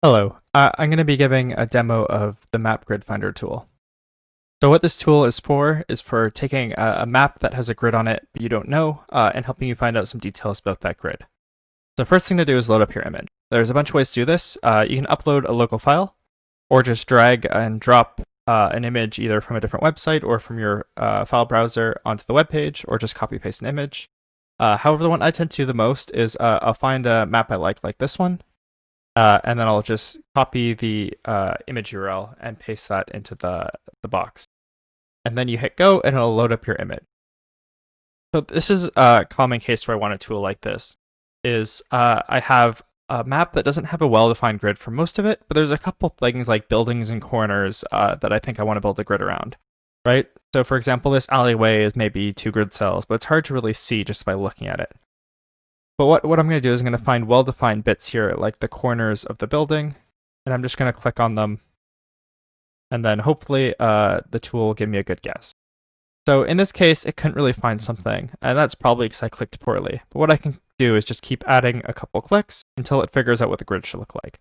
Hello, I'm going to be giving a demo of the Map Grid Finder tool. So what this tool is for taking a map that has a grid on it but you don't know, and helping you find out some details about that grid. The first thing to do is load up your image. There's a bunch of ways to do this. You can upload a local file, or just drag and drop an image either from a different website or from your file browser onto the web page, or just copy paste an image. However, the one I tend to do the most is I'll find a map I like this one, and then I'll just copy the image URL and paste that into the box. And then you hit go and it'll load up your image. So this is a common case where I want a tool like this. I have a map that doesn't have a well-defined grid for most of it, but there's a couple things like buildings and corners that I think I want to build a grid around, right? So for example, this alleyway is maybe 2 grid cells, but it's hard to really see just by looking at it. But what I'm going to do is I'm going to find well-defined bits here, like the corners of the building, and I'm just going to click on them, and then hopefully the tool will give me a good guess. So in this case, it couldn't really find something, and that's probably because I clicked poorly. But what I can do is just keep adding a couple clicks until it figures out what the grid should look like.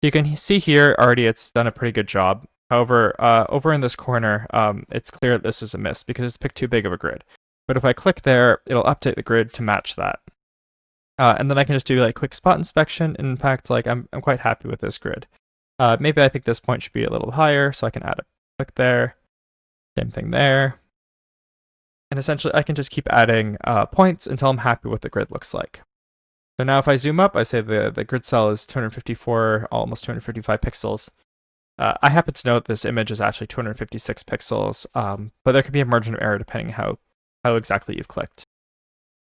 You can see here already it's done a pretty good job. However, over in this corner, it's clear that this is a miss because it's picked too big of a grid. But if I click there, it'll update the grid to match that. And then I can just do like quick spot inspection. In fact, like I'm quite happy with this grid. Maybe I think this point should be a little higher, so I can add a click there. Same thing there. And essentially, I can just keep adding points until I'm happy what the grid looks like. So now if I zoom up, I say the grid cell is 254, almost 255 pixels. I happen to know that this image is actually 256 pixels, but there could be a margin of error depending how exactly you've clicked.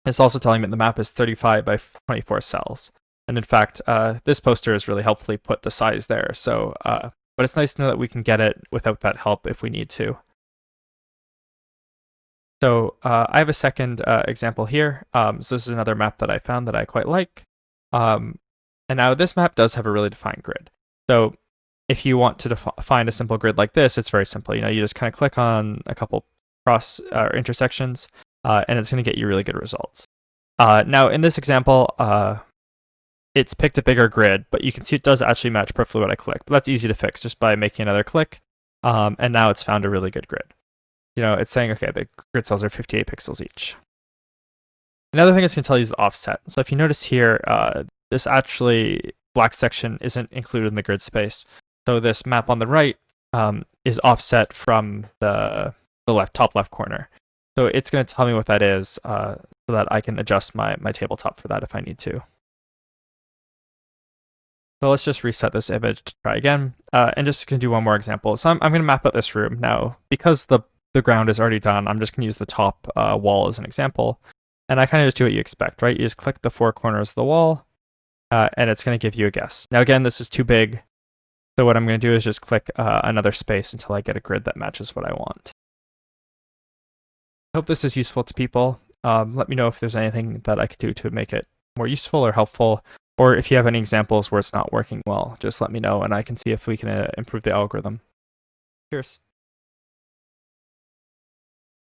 It's also telling me that the map is 35 by 24 cells. And in fact, this poster has really helpfully put the size there. So, but it's nice to know that we can get it without that help if we need to. So I have a second example here. So this is another map that I found that I quite like. And now this map does have a really defined grid. So if you want to find a simple grid like this, it's very simple. You just kind of click on a couple cross intersections, and it's going to get you really good results. Now in this example, it's picked a bigger grid, but you can see it does actually match perfectly what I clicked. But that's easy to fix just by making another click, and now it's found a really good grid. It's saying, okay, the grid cells are 58 pixels each. Another thing it's going to tell you is the offset. So if you notice here, this actually black section isn't included in the grid space. So this map on the right is offset from the top left corner. So it's going to tell me what that is, so that I can adjust my tabletop for that if I need to. So let's just reset this image to try again, and just going to do one more example. So I'm going to map out this room. Now, because the ground is already done, I'm just going to use the top wall as an example. And I kind of just do what you expect, right? You just click the 4 corners of the wall, and it's going to give you a guess. Now, again, this is too big. So what I'm going to do is just click another space until I get a grid that matches what I want. I hope this is useful to people. Let me know if there's anything that I could do to make it more useful or helpful. Or if you have any examples where it's not working well, just let me know and I can see if we can improve the algorithm. Cheers.